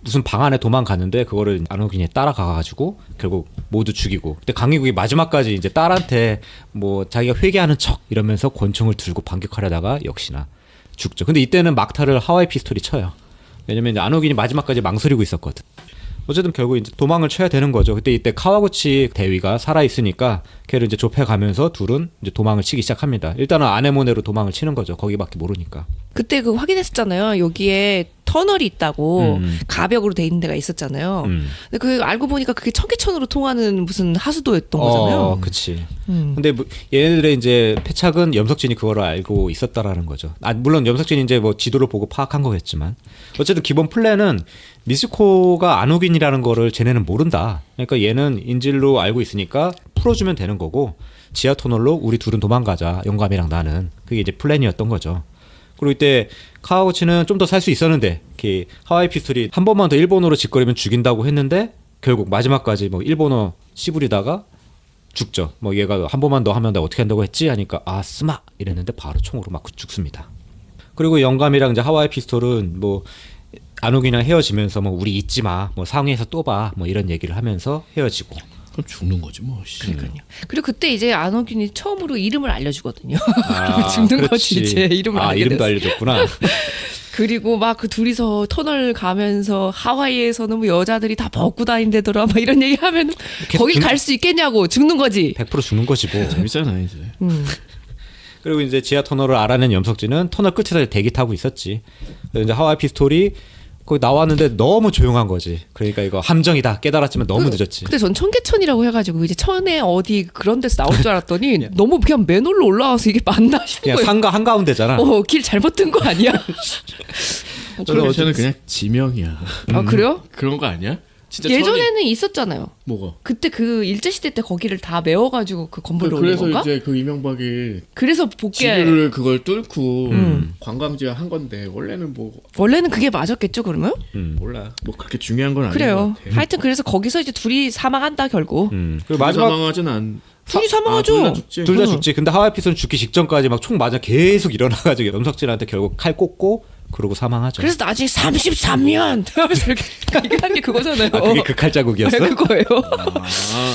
무슨 방 안에 도망갔는데 그거를 안호균이 따라가가지고 결국 모두 죽이고. 근데 강희국이 마지막까지 이제 딸한테 뭐 자기가 회개하는 척 이러면서 권총을 들고 반격하려다가 역시나 죽죠. 근데 이때는 막타를 하와이 피스톨이 쳐요. 왜냐면 안호균이 마지막까지 망설이고 있었거든. 어쨌든 결국 이제 도망을 쳐야 되는 거죠. 그때 이때 카와구치 대위가 살아 있으니까 걔를 이제 좁혀가면서 둘은 이제 도망을 치기 시작합니다. 일단은 아네모네로 도망을 치는 거죠. 거기밖에 모르니까. 그때 그 확인했었잖아요. 여기에 터널이 있다고 가벽으로 돼 있는 데가 있었잖아요. 근데 그 알고 보니까 그게 청계천으로 통하는 무슨 하수도였던 거잖아요. 그치. 근데 뭐 얘네들의 이제 패착은 염석진이 그거를 알고 있었다라는 거죠. 물론 염석진이 이제 뭐 지도를 보고 파악한 거겠지만 어쨌든 기본 플랜은 미츠코가 안호균이라는 거를 쟤네는 모른다. 그러니까 얘는 인질로 알고 있으니까 풀어주면 되는 거고 지하 터널로 우리 둘은 도망가자. 영감이랑 나는. 그게 이제 플랜이었던 거죠. 그리고 이때 카와구치는 좀 더 살 수 있었는데 하와이 피스톨이 한 번만 더 일본어로 짓거리면 죽인다고 했는데 결국 마지막까지 뭐 일본어 씨부리다가 죽죠. 뭐 얘가 한 번만 더 하면 나 어떻게 한다고 했지 하니까 아 스마 이랬는데 바로 총으로 맞고 죽습니다. 그리고 영감이랑 이제 하와이 피스톨은 뭐 안호균이랑 헤어지면서 뭐 우리 잊지 마, 뭐 상해에서 또 봐, 뭐 이런 얘기를 하면서 헤어지고. 그럼 죽는 거지 뭐. 그러니까요. 그리고 그때 이제 안호균이 처음으로 이름을 알려주거든요. 아, 죽는 거지 이제 이름을 알게 이름도 됐어. 알려줬구나. 그리고 막 그 둘이서 터널 가면서 하와이에서는 뭐 여자들이 다 벗고 다닌대더라 막 이런 얘기 하면 거기 갈 수 있겠냐고 죽는 거지. 100% 죽는 거지 뭐. 재밌잖아 이제. 그리고 이제 지하 터널을 알아낸 염석진은 터널 끝에서 대기 타고 있었지. 그래서 이제 하와이 피스톨이 거기 나왔는데 너무 조용한 거지. 그러니까 이거 함정이다 깨달았지만 너무 늦었지. 근데 전 청계천이라고 해가지고 이제 천에 어디 그런 데서 나올 줄 알았더니 너무 그냥 맨홀로 올라와서 이게 맞나 싶은 그냥 거예요. 상가 한가운데잖아. 길 잘못 든 거 아니야? 그럼 저는 그냥 지명이야. 아 그래요? 그런 거 아니야? 진짜 예전에는 있었잖아요. 뭐가? 그때 그 일제시대 때 거기를 다 메워가지고 그 건물로 올린 그래서 건가? 이제 그 이명박이 그래서 복귀. 지구를 그걸 뚫고 관광지화 한 건데 원래는 뭐 원래는 그게 맞았겠죠 그러면? 몰라. 뭐 그렇게 중요한 건 아닌 그래요. 것 같아. 하여튼 그래서 거기서 이제 둘이 사망한다 결국. 그리고 마지막 사망하진 않. 둘이 사망하죠. 둘 다 죽지. 근데 하와이 피스톨은 죽기 직전까지 막 총 맞아 계속 일어나가지고 염석진한테 결국 칼 꽂고 그러고 사망하죠. 그래서 나중에 33년 하면서 이렇게 얘기한 게 그거잖아요. 아, 그게 그 칼자국이었어? 네, 그거예요.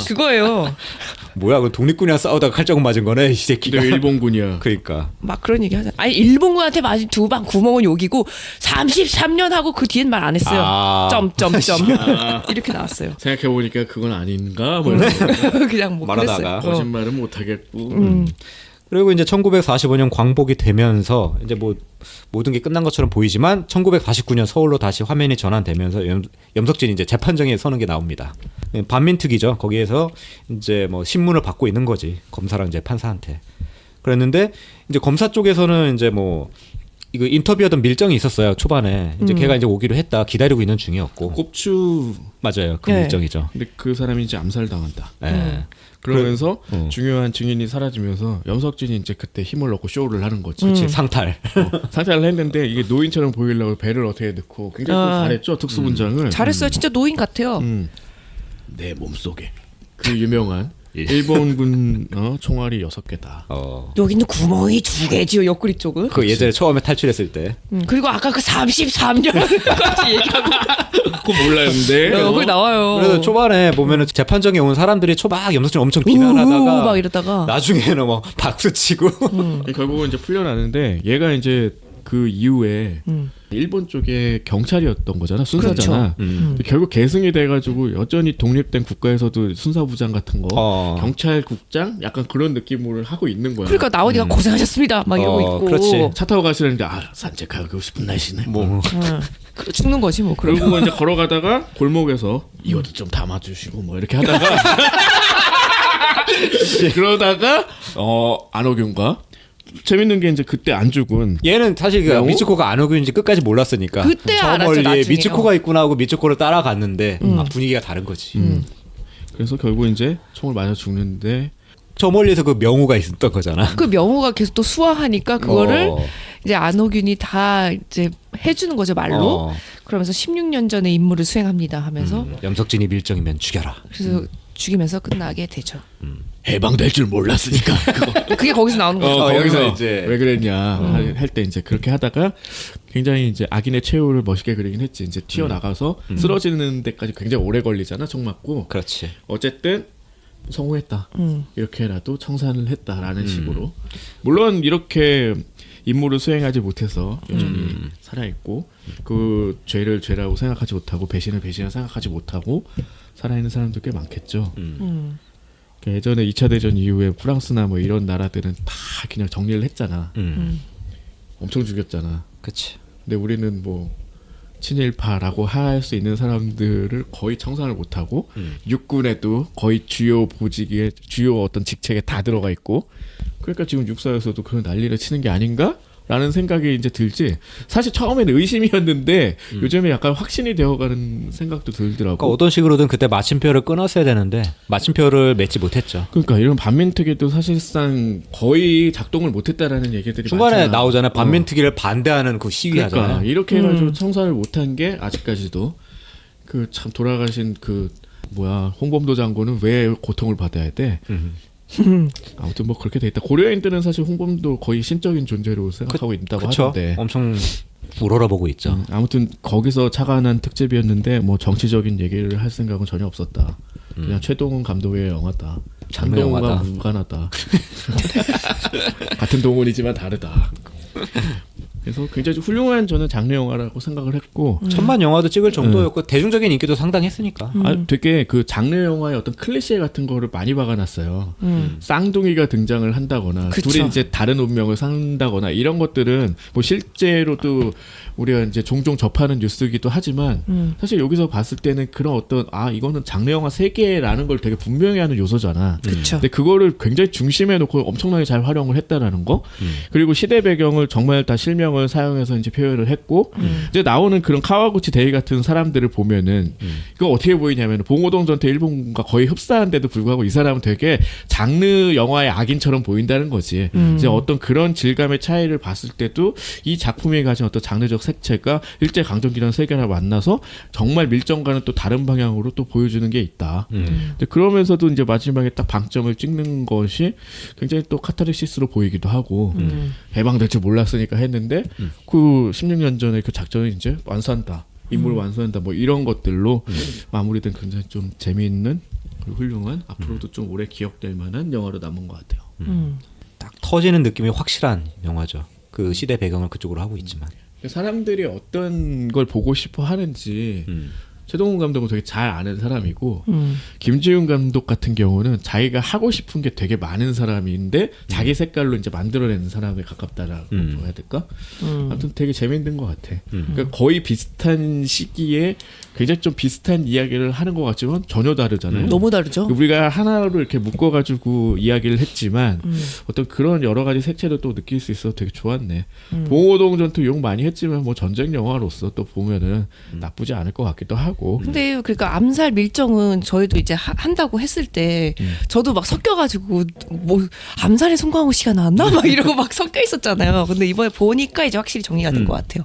그거예요. 뭐야, 그 독립군이랑 싸우다가 칼자국 맞은 거네, 이 새끼가. 근데 일본군이야. 그러니까. 막 그런 얘기 하잖아. 아니 일본군한테 맞은 두 방 구멍은 욕이고 33년 하고 그 뒤엔 말 안 했어요. 점점점 이렇게 나왔어요. 생각해 보니까 그건 아닌가 뭐 이런 거. 그냥 뭐 말하다가. 그랬어요. 거짓말은 못 하겠고. 그리고 이제 1945년 광복이 되면서 이제 뭐 모든 게 끝난 것처럼 보이지만 1949년 서울로 다시 화면이 전환되면서 염석진이 이제 재판정에 서는 게 나옵니다. 반민특위죠. 거기에서 이제 뭐 신문을 받고 있는 거지. 검사랑 이제 판사한테. 그랬는데 이제 검사 쪽에서는 이제 뭐 이거 인터뷰하던 밀정이 있었어요. 초반에 이제 걔가 이제 오기로 했다. 기다리고 있는 중이었고. 꼽추. 맞아요. 그 네. 밀정이죠. 근데 그 사람이 이제 암살당한다. 네. 그러면서 중요한 증인이 사라지면서 염석진이 이제 그때 힘을 얻고 쇼를 하는 거지. 그렇지. 상탈. 상탈을 했는데 이게 노인처럼 보이려고 배를 어떻게 넣고 굉장히 또 잘했죠. 특수분장을. 잘했어요. 진짜 노인 같아요. 내 몸속에 그 유명한 일본군 총알이 6개다. 여기는 구멍이 2개지요. 옆구리 쪽은. 그 예전에 처음에 탈출했을 때. 그리고 아까 그 33년까지 얘기하고 그거 몰랐는데. 거기 나와요. 그래서 초반에 보면은 재판정에 온 사람들이 막 염석진 엄청 비난하다가 막 이러다가 나중에는 뭐 박수 치고 결국은 이제 풀려나는데 얘가 이제 그 이후에 일본 쪽에 경찰이었던 거잖아. 순사잖아. 근데 결국 계승이 돼가지고 여전히 독립된 국가에서도 순사부장 같은 거 경찰국장 약간 그런 느낌으로 하고 있는 거야. 그러니까 나오니까 고생하셨습니다. 막 이러고 있고. 그렇지. 차 타고 가시는데 산책하고 싶은 날씨네. 뭐. 죽는 거지 뭐. 그러면. 그리고 이제 걸어가다가 골목에서 이것도 좀 담아주시고 뭐 이렇게 하다가 그러다가 안호균과 재밌는 게 이제 그때 안 죽은 얘는 사실 그 미츠코가 안호균인지 끝까지 몰랐으니까 그때 저 알았죠, 멀리에 나중에. 미츠코가 있구나 하고 미츠코를 따라갔는데 분위기가 다른 거지. 그래서 결국 이제 총을 맞아 죽는데 저 멀리에서 그 명우가 있었던 거잖아. 그 명호가 계속 또 수화하니까 그거를 이제 안호균이 다 이제 해주는 거죠 말로. 그러면서 16년 전에 임무를 수행합니다 하면서 염석진이 밀정이면 죽여라. 그래서 죽이면서 끝나게 되죠. 해방될 줄 몰랐으니까. 그게 거기서 나오는 거죠. 거기서 이제 왜 그랬냐 할 때 이제 그렇게 하다가 굉장히 이제 악인의 최후를 멋있게 그리긴 했지. 이제 튀어 나가서 쓰러지는 데까지 굉장히 오래 걸리잖아. 총 맞고. 그렇지. 어쨌든 성공했다. 이렇게라도 청산을 했다라는 식으로. 물론 이렇게 임무를 수행하지 못해서 여전히 살아있고 그 죄를 죄라고 생각하지 못하고 배신을 배신을 생각하지 못하고 살아있는 사람들 꽤 많겠죠. 예전에 2차 대전 이후에 프랑스나 뭐 이런 나라들은 다 그냥 정리를 했잖아. 엄청 죽였잖아. 그렇지. 근데 우리는 뭐 친일파라고 할 수 있는 사람들을 거의 청산을 못하고 육군에도 거의 주요 보직에 주요 어떤 직책에 다 들어가 있고 그러니까 지금 육사에서도 그런 난리를 치는 게 아닌가? 라는 생각이 이제 들지. 사실 처음에는 의심이었는데 요즘에 약간 확신이 되어가는 생각도 들더라고. 그러니까 어떤 식으로든 그때 마침표를 끊었어야 되는데 마침표를 맺지 못했죠. 그러니까 이런 반민특위도 사실상 거의 작동을 못했다라는 얘기들이 중간에 많잖아. 나오잖아요. 반민특위를 반대하는 그 시위하잖아요. 그러니까 이렇게 해가지고 청산을 못한 게 아직까지도 그 참 돌아가신 그 뭐야 홍범도 장군은 왜 고통을 받아야 돼? 아무튼 뭐 그렇게 돼 있다. 고려인들은 사실 홍범도 거의 신적인 존재로 생각하고 있다고 그쵸? 하던데. 엄청 우러러보고 있죠. 아무튼 거기서 착안한 특집이었는데 뭐 정치적인 얘기를 할 생각은 전혀 없었다. 그냥 최동훈 감독의 영화다. 장르 장동훈과 영화다. 무관하다. 같은 동훈이지만 다르다. 그래서 굉장히 훌륭한 저는 장르 영화라고 생각을 했고 천만 영화도 찍을 정도였고 대중적인 인기도 상당했으니까. 되게 그 장르 영화의 어떤 클리셰 같은 거를 많이 박아놨어요. 쌍둥이가 등장을 한다거나 그쵸. 둘이 이제 다른 운명을 산다거나 이런 것들은 뭐 실제로도 우리가 이제 종종 접하는 뉴스이기도 하지만 사실 여기서 봤을 때는 그런 어떤 이거는 장르 영화 세계라는 걸 되게 분명히 하는 요소잖아. 그쵸. 근데 그거를 굉장히 중심에 놓고 엄청나게 잘 활용을 했다라는 거. 그리고 시대 배경을 정말 다 실명을 사용해서 이제 표현을 했고 이제 나오는 그런 카와구치 데이 같은 사람들을 보면은 이거 어떻게 보이냐면 봉오동 전투 일본과 거의 흡사한데도 불구하고 이 사람은 되게 장르 영화의 악인처럼 보인다는 거지. 이제 어떤 그런 질감의 차이를 봤을 때도 이 작품이 가진 어떤 장르적 색채가 일제 강점기라는 세계나 만나서 정말 밀정과는 또 다른 방향으로 또 보여주는 게 있다. 근데 그러면서도 이제 마지막에 딱 방점을 찍는 것이 굉장히 또 카타르시스로 보이기도 하고 해방될 줄 몰랐으니까 했는데 그 16년 전에 그 작전을 이제 완수한다. 임무를 완수한다. 뭐 이런 것들로 마무리된 굉장히 좀 재미있는 그리고 훌륭한 앞으로도 좀 오래 기억될 만한 영화로 남은 것 같아요. 딱 터지는 느낌이 확실한 영화죠. 그 시대 배경을 그쪽으로 하고 있지만. 사람들이 어떤 걸 보고 싶어 하는지 최동훈 감독은 되게 잘 아는 사람이고 김지훈 감독 같은 경우는 자기가 하고 싶은 게 되게 많은 사람인데 자기 색깔로 이제 만들어내는 사람에 가깝다라고 해야 될까? 아무튼 되게 재밌는 것 같아. 그러니까 거의 비슷한 시기에 굉장히 좀 비슷한 이야기를 하는 것 같지만 전혀 다르잖아요. 너무 다르죠. 우리가 하나로 이렇게 묶어가지고 이야기를 했지만 어떤 그런 여러 가지 색채를 또 느낄 수 있어서 되게 좋았네. 봉오동 전투 욕 많이 했지만 뭐 전쟁 영화로서 또 보면은 나쁘지 않을 것 같기도 하고. 근데 그러니까 암살 밀정은 저희도 이제 한다고 했을 때 저도 막 섞여가지고 뭐 암살에 송강호 씨가 나왔나 막 이러고 막 섞여 있었잖아요. 근데 이번에 보니까 이제 확실히 정리가 된 것 같아요.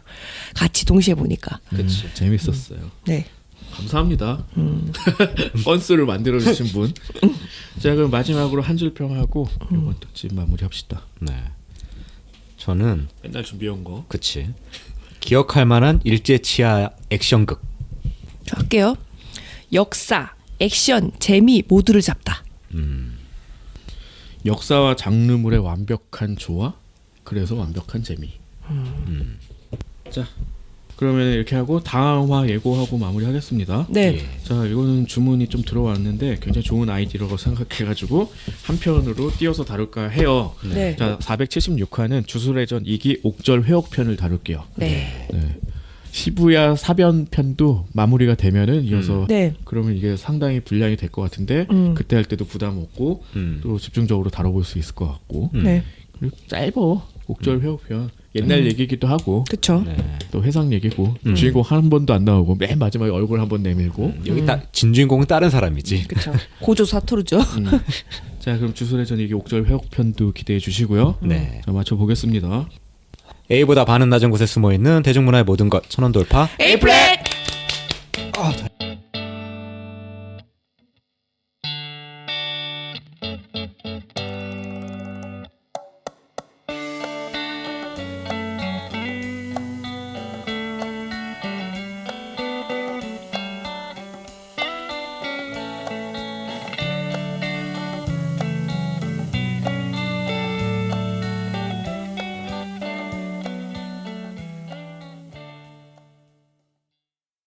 같이 동시에 보니까. 재밌었어요. 네. 감사합니다. 건스를 만들어 주신 분. 자 그럼 마지막으로 한 줄 평하고 이번 특집 마무리합시다. 네. 저는 맨날 준비해온 거. 그치. 기억할 만한 일제 치하 액션극. 할게요. 역사, 액션, 재미 모두를 잡다. 역사와 장르물의 완벽한 조화. 그래서 완벽한 재미. 자 그러면 이렇게 하고 다음 화 예고하고 마무리하겠습니다. 네. 자 이거는 주문이 좀 들어왔는데 굉장히 좋은 아이디어라고 생각해가지고 한 편으로 띄어서 다룰까 해요. 네. 자 476화는 주술회전 2기 옥절 회옥편을 다룰게요. 네. 네. 시부야 사변편도 마무리가 되면은 이어서 네. 그러면 이게 상당히 분량이 될 것 같은데 그때 할 때도 부담 없고 또 집중적으로 다뤄볼 수 있을 것 같고 네. 그리고 짧어 옥절 회옥편 옛날 얘기기도 하고 그쵸. 네. 또 회상 얘기고 주인공 한 번도 안 나오고 맨 마지막에 얼굴 한 번 내밀고 여기 진주인공은 다른 사람이지. 그쵸. 고조 사토르죠. 자 그럼 주술회전 이게 옥절 회옥편도 기대해 주시고요. 네. 자 맞춰 보겠습니다. A보다 반은 낮은 곳에 숨어 있는 대중문화의 모든 것 천원 돌파 A 플랫